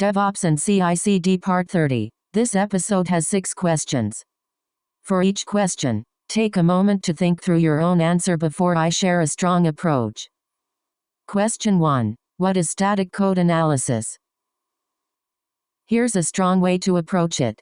DevOps and CI/CD Part 30. This episode has 6 questions. For each question, take a moment to think through your own answer before I share a strong approach. Question 1. What is static code analysis? Here's a strong way to approach it.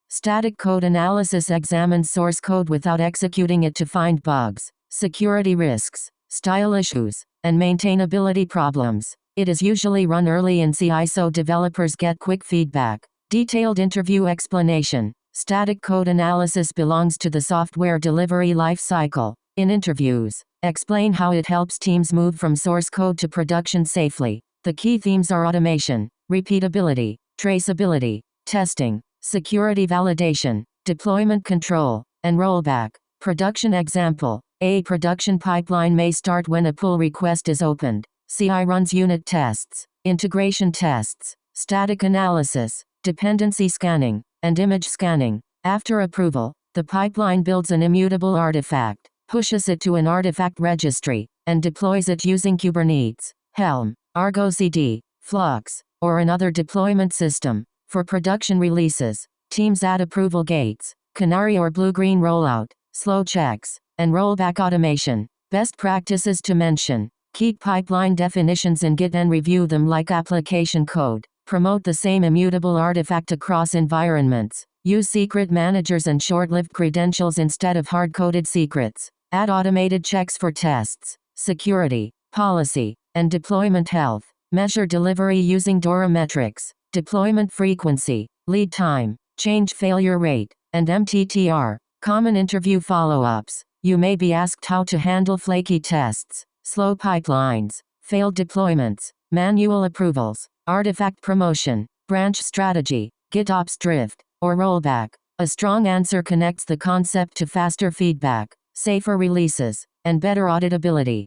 Static code analysis examines source code without executing it to find bugs, security risks, style issues, and maintainability problems. It is usually run early in CI so developers get quick feedback. Detailed interview explanation. Static code analysis belongs to the software delivery life cycle. In interviews, explain how it helps teams move from source code to production safely. The key themes are automation, repeatability, traceability, testing, security validation, deployment control, and rollback. Production example. A production pipeline may start when a pull request is opened. CI runs unit tests, integration tests, static analysis, dependency scanning, and image scanning. After approval, the pipeline builds an immutable artifact, pushes it to an artifact registry, and deploys it using Kubernetes, Helm, Argo CD, Flux, or another deployment system. For production releases, teams add approval gates, canary or blue-green rollout, slow checks, and rollback automation. Best practices to mention. Keep pipeline definitions in Git and review them like application code. Promote the same immutable artifact across environments. Use secret managers and short-lived credentials instead of hard-coded secrets. Add automated checks for tests, security, policy, and deployment health. Measure delivery using DORA metrics, deployment frequency, lead time, change failure rate, and MTTR. Common interview follow-ups. You may be asked how to handle flaky tests, slow pipelines, failed deployments, manual approvals, artifact promotion, branch strategy, GitOps drift, or rollback. A strong answer connects the concept to faster feedback, safer releases, and better auditability.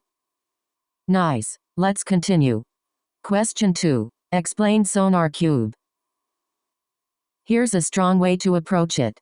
Nice. Let's continue. Question 2. Explain SonarQube. Here's a strong way to approach it.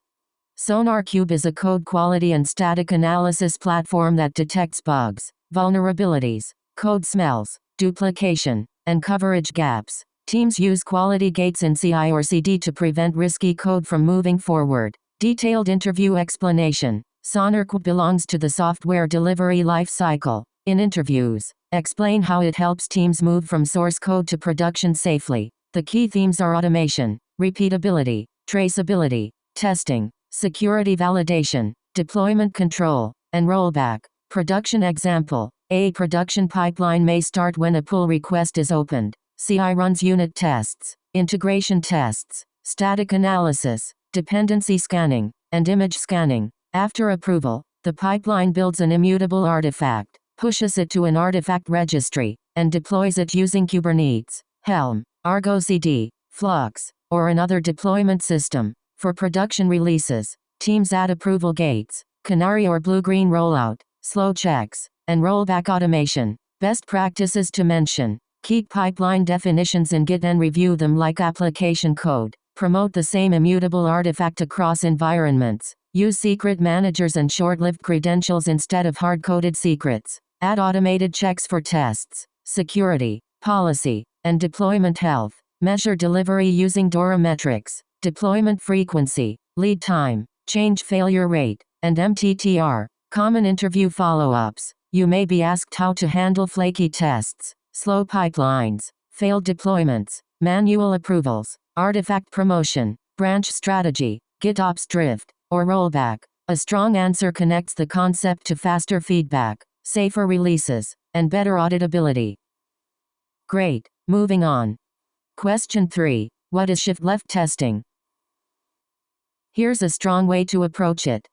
SonarQube is a code quality and static analysis platform that detects bugs, vulnerabilities, code smells, duplication, and coverage gaps. Teams use quality gates in CI or CD to prevent risky code from moving forward. Detailed interview explanation. SonarQube belongs to the software delivery life cycle. In interviews, explain how it helps teams move from source code to production safely. The key themes are automation, repeatability, traceability, testing, security validation, deployment control, and rollback. Production example. A production pipeline may start when a pull request is opened. CI runs unit tests, integration tests, static analysis, dependency scanning, and image scanning. After approval, the pipeline builds an immutable artifact, pushes it to an artifact registry, and deploys it using Kubernetes, Helm, Argo CD, Flux, or another deployment system. For production releases, teams add approval gates, canary or blue-green rollout, slow checks, and rollback automation. Best practices to mention. Keep pipeline definitions in Git and review them like application code. Promote the same immutable artifact across environments. Use secret managers and short-lived credentials instead of hard-coded secrets. Add automated checks for tests, security, policy, and deployment health. Measure delivery using DORA metrics, deployment frequency, lead time, change failure rate, and MTTR. Common interview follow-ups. You may be asked how to handle flaky tests, slow pipelines, failed deployments, manual approvals, artifact promotion, branch strategy, GitOps drift, or rollback. A strong answer connects the concept to faster feedback, safer releases, and better auditability. Great. Moving on. Question 3. What is shift-left testing? Here's a strong way to approach it.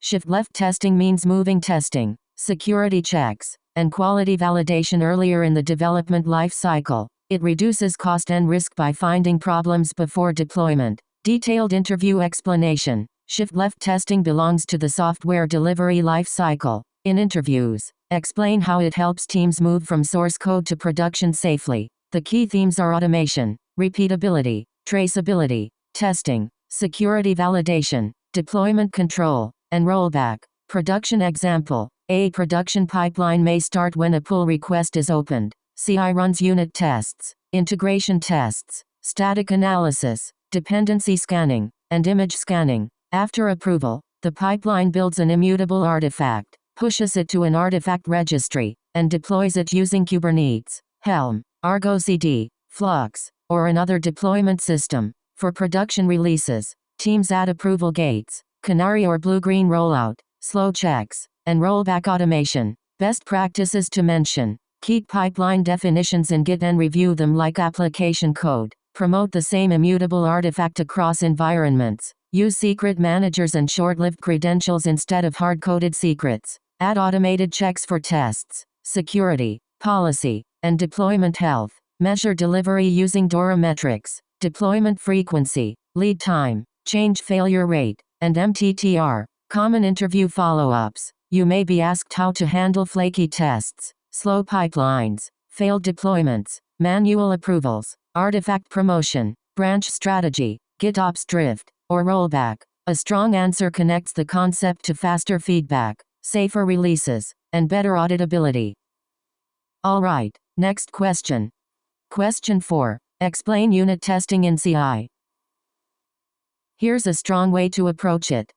Shift-left testing means moving testing, security checks, and quality validation earlier in the development life cycle. It reduces cost and risk by finding problems before deployment. Detailed interview explanation. Shift-left testing belongs to the software delivery life cycle. In interviews, explain how it helps teams move from source code to production safely. The key themes are automation, repeatability, traceability, testing, security validation, deployment control, and rollback. Production example. A production pipeline may start when a pull request is opened. CI runs unit tests, integration tests, static analysis, dependency scanning, and image scanning. After approval, the pipeline builds an immutable artifact, pushes it to an artifact registry, and deploys it using Kubernetes, Helm, Argo CD, Flux, or another deployment system. For production releases, teams add approval gates, canary or blue-green rollout, slow checks, and rollback automation. Best practices to mention: keep pipeline definitions in Git and review them like application code. Promote the same immutable artifact across environments. Use secret managers and short-lived credentials instead of hard-coded secrets. Add automated checks for tests, security, policy, and deployment health. Measure delivery using DORA metrics, deployment frequency, lead time, change failure rate, and MTTR. Common interview follow-ups. You may be asked how to handle flaky tests, slow pipelines, failed deployments, manual approvals, artifact promotion, branch strategy, GitOps drift, or rollback. A strong answer connects the concept to faster feedback, safer releases, and better auditability. Alright, next question. Question 4. Explain unit testing in CI. Here's a strong way to approach it.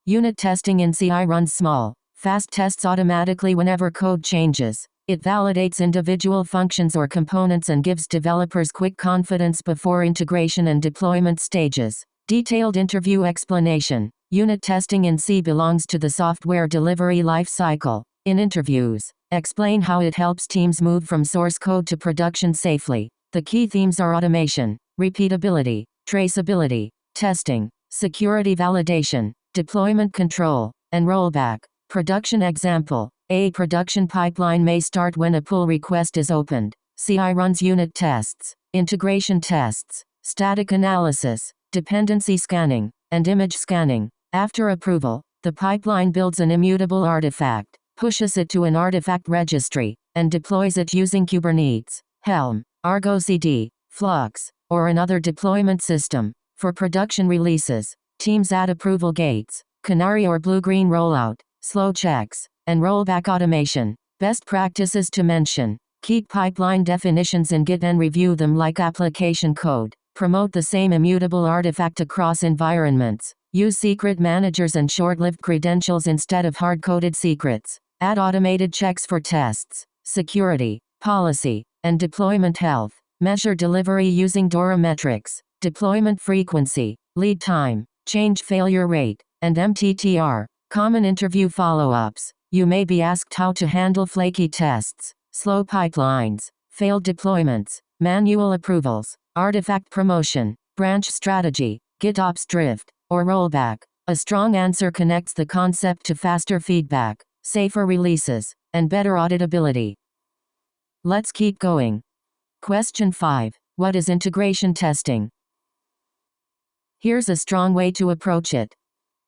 Unit testing in CI runs small, fast tests automatically whenever code changes. It validates individual functions or components and gives developers quick confidence before integration and deployment stages. Detailed interview explanation. Unit testing in C belongs to the software delivery lifecycle. In interviews, explain how it helps teams move from source code to production safely. The key themes are automation, repeatability, traceability, testing, security validation, deployment control, and rollback. Production example. A production pipeline may start when a pull request is opened. CI runs unit tests, integration tests, static analysis, dependency scanning, and image scanning. After approval, the pipeline builds an immutable artifact, pushes it to an artifact registry, and deploys it using Kubernetes, Helm, Argo CD, Flux, or another deployment system. For production releases, teams add approval gates, canary or blue-green rollout, slow checks, and rollback automation. Best practices to mention: keep pipeline definitions in Git and review them like application code. Promote the same immutable artifact across environments. Use secret managers and short-lived credentials instead of hard-coded secrets. Add automated checks for tests, security, policy, and deployment health. Measure delivery using DORA metrics, deployment frequency, lead time, change failure rate, and MTTR. Common interview follow-ups. You may be asked how to handle flaky tests, slow pipelines, failed deployments, manual approvals, artifact promotion, branch strategy, GitOps drift, or rollback. A strong answer connects the concept to faster feedback, safer releases, and better auditability. Let's keep going. Question 5. What is integration testing? Here's a strong way to approach it.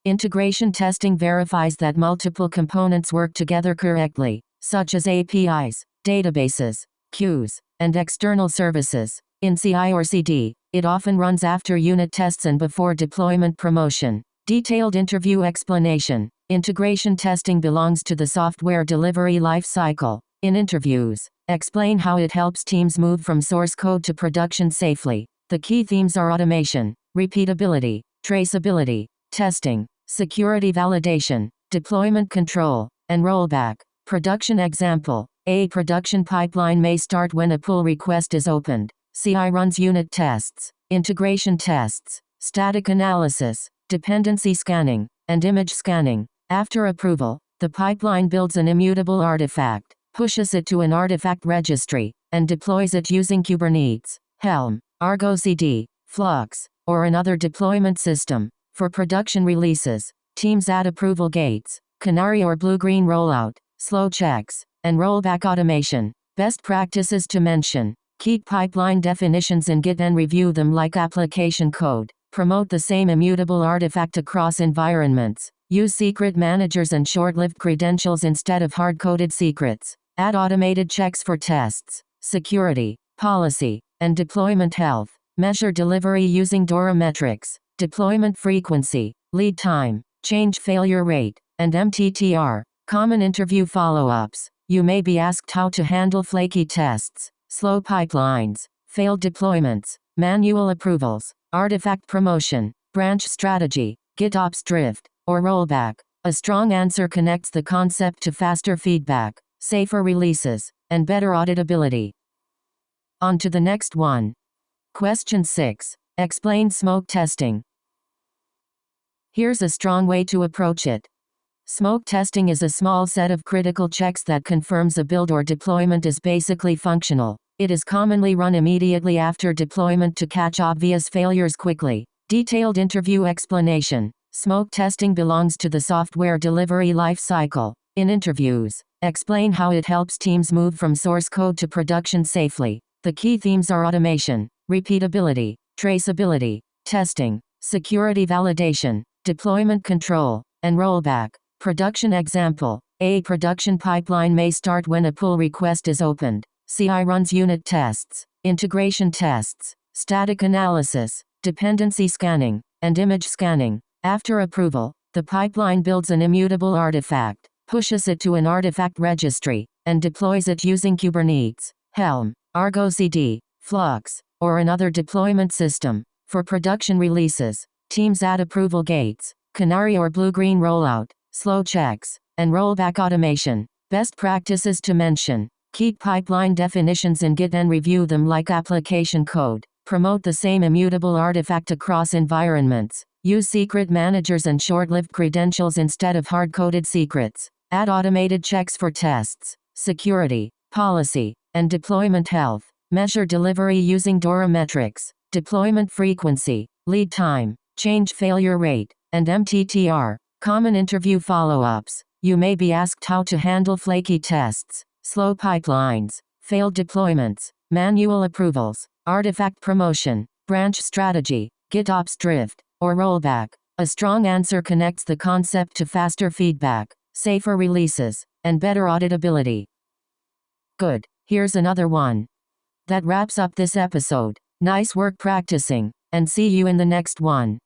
Integration testing verifies that multiple components work together correctly, such as APIs, databases, queues, and external services. In CI or CD, it often runs after unit tests and before deployment promotion. Detailed interview explanation. Integration testing belongs to the software delivery lifecycle. In interviews, explain how it helps teams move from source code to production safely. The key themes are automation, repeatability, traceability, testing, security validation, deployment control, and rollback. Production example. A production pipeline may start when a pull request is opened. CI runs unit tests, integration tests, static analysis, dependency scanning, and image scanning. After approval, the pipeline builds an immutable artifact, pushes it to an artifact registry, and deploys it using Kubernetes, Helm, Argo CD, Flux, or another deployment system. For production releases, teams add approval gates, canary or blue-green rollout, slow checks, and rollback automation. Best practices to mention: keep pipeline definitions in Git and review them like application code. Promote the same immutable artifact across environments. Use secret managers and short-lived credentials instead of hard-coded secrets. Add automated checks for tests, security, policy, and deployment health. Measure delivery using DORA metrics, deployment frequency, lead time, change failure rate, and MTTR. Common interview follow-ups. You may be asked how to handle flaky tests, slow pipelines, failed deployments, manual approvals, artifact promotion, branch strategy, GitOps drift, or rollback? A strong answer connects the concept to faster feedback, safer releases, and better auditability. On to the next one. Question 6. Explain smoke testing. Here's a strong way to approach it. Smoke testing is a small set of critical checks that confirms a build or deployment is basically functional. It is commonly run immediately after deployment to catch obvious failures quickly. Detailed interview explanation. Smoke testing belongs to the software delivery life cycle. In interviews, explain how it helps teams move from source code to production safely. The key themes are automation, repeatability, traceability, testing, security validation, deployment control, and rollback. Production example. A production pipeline may start when a pull request is opened. CI runs unit tests, integration tests, static analysis, dependency scanning, and image scanning. After approval, the pipeline builds an immutable artifact, pushes it to an artifact registry, and deploys it using Kubernetes, Helm, Argo CD, Flux, or another deployment system. For production releases, teams add approval gates, canary or blue-green rollout, slow checks, and rollback automation. Best practices to mention. Keep pipeline definitions in Git and review them like application code. Promote the same immutable artifact across environments. Use secret managers and short-lived credentials instead of hard-coded secrets. Add automated checks for tests, security, policy, and deployment health. Measure delivery using DORA metrics, deployment frequency, lead time, change failure rate, and MTTR. Common interview follow-ups. You may be asked how to handle flaky tests, slow pipelines, failed deployments, manual approvals, artifact promotion, branch strategy, GitOps drift, or rollback. A strong answer connects the concept to faster feedback, safer releases, and better auditability. Good. Here's another one. That wraps up this episode. Nice work practicing, and see you in the next one.